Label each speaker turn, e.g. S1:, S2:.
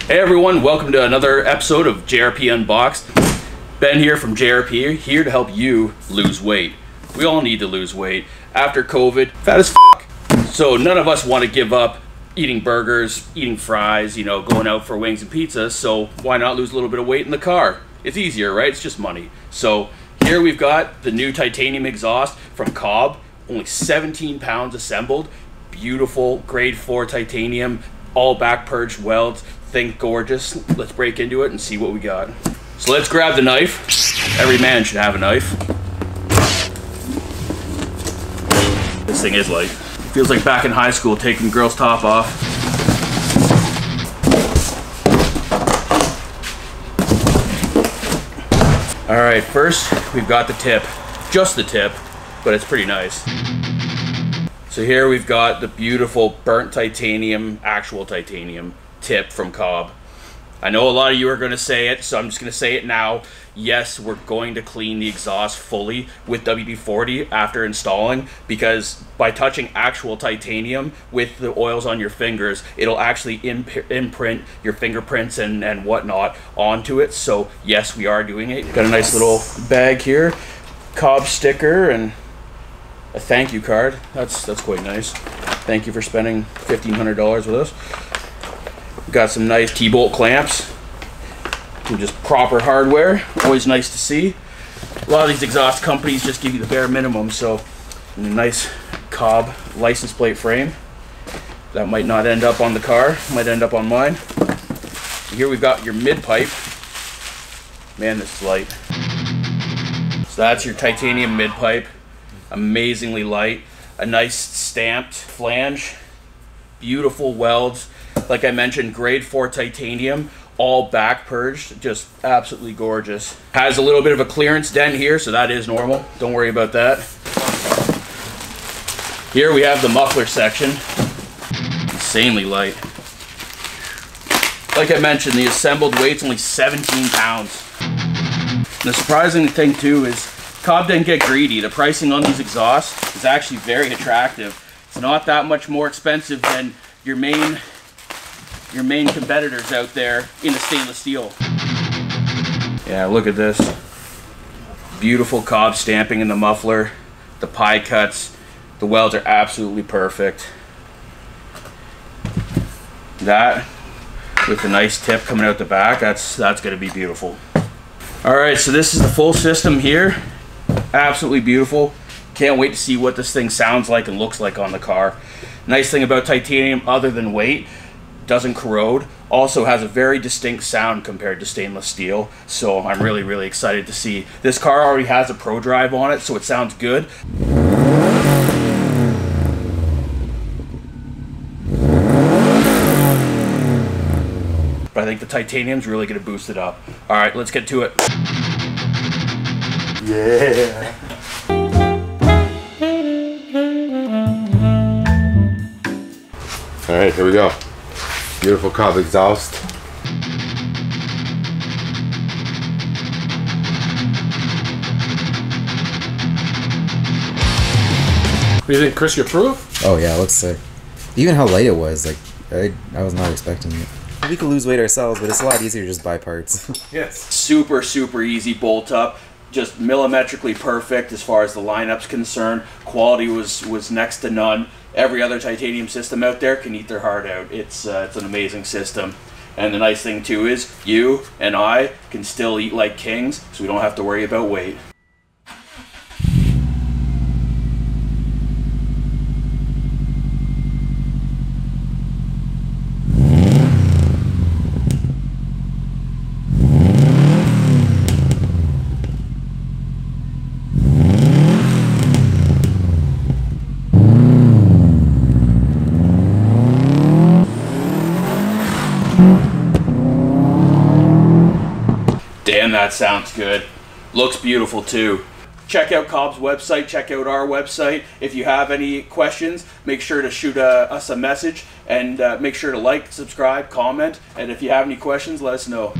S1: Hey everyone, welcome to another episode of JRP Unboxed. Ben here from JRP, here to help you lose weight. We all need to lose weight. After COVID, fat as f***. So none of us want to give up eating burgers, eating fries, you know, going out for wings and pizza, so why not lose a little bit of weight in the car? It's easier, right? It's just money. So here we've got the new titanium exhaust from COBB, only 17 pounds assembled, beautiful grade 4 titanium, all back purged welds, think gorgeous. Let's break into it and see what we got. So let's grab the knife. Every man should have a knife. This thing is light. Feels like back in high school taking girls' top off. Alright, first we've got the tip. Just the tip, but it's pretty nice. So here we've got the beautiful burnt titanium, actual titanium tip from COBB. I know a lot of you are going to say it, so I'm just going to say it now. Yes, we're going to clean the exhaust fully with WD-40 after installing, because by touching actual titanium with the oils on your fingers, it'll actually imprint your fingerprints and whatnot onto it. So yes, we are doing it. Got a nice little bag here, COBB sticker, and a thank you card. That's quite nice. Thank you for spending $1,500 with us. Got some nice T-bolt clamps, and just proper hardware. Always nice to see. A lot of these exhaust companies just give you the bare minimum. So a nice COBB license plate frame. That might not end up on the car, might end up on mine. Here we've got your mid pipe. Man, this is light. So that's your titanium mid pipe. Amazingly light. A nice stamped flange. Beautiful welds. Like I mentioned, grade 4 titanium, all back purged, just absolutely gorgeous. Has a little bit of a clearance dent here, so that is normal. Don't worry about that. Here we have the muffler section. Insanely light. Like I mentioned, the assembled weight's only 17 pounds. And the surprising thing too is COBB didn't get greedy. The pricing on these exhausts is actually very attractive. It's not that much more expensive than your main competitors out there in the stainless steel. Yeah, look at this. Beautiful COBB stamping in the muffler, the pie cuts. The welds are absolutely perfect. That, with the nice tip coming out the back, that's gonna be beautiful. All right, so this is the full system here. Absolutely beautiful. Can't wait to see what this thing sounds like and looks like on the car. Nice thing about titanium, other than weight, doesn't corrode, also has a very distinct sound compared to stainless steel. So I'm really excited to see. This car already has a Pro Drive on it, so it sounds good. But I think the titanium's really going to boost it up. All right, let's get to it. Yeah.
S2: All right, here we go. Beautiful COBB exhaust.
S3: What do you think, Chris? You approve?
S4: Oh yeah, it looks sick. Even how light it was, like I was not expecting it. We could lose weight ourselves, but it's a lot easier to just buy parts.
S3: Yes.
S1: Super easy bolt up. Just millimetrically perfect as far as the lineup's concerned. Quality was next to none. Every other titanium system out there can eat their heart out. It's an amazing system. And the nice thing too is you and I can still eat like kings, so we don't have to worry about weight. Damn, that sounds good. Looks beautiful too. Check out COBB's website, check out our website. If you have any questions, make sure to shoot us a message, and make sure to like, subscribe, comment, and if you have any questions, let us know.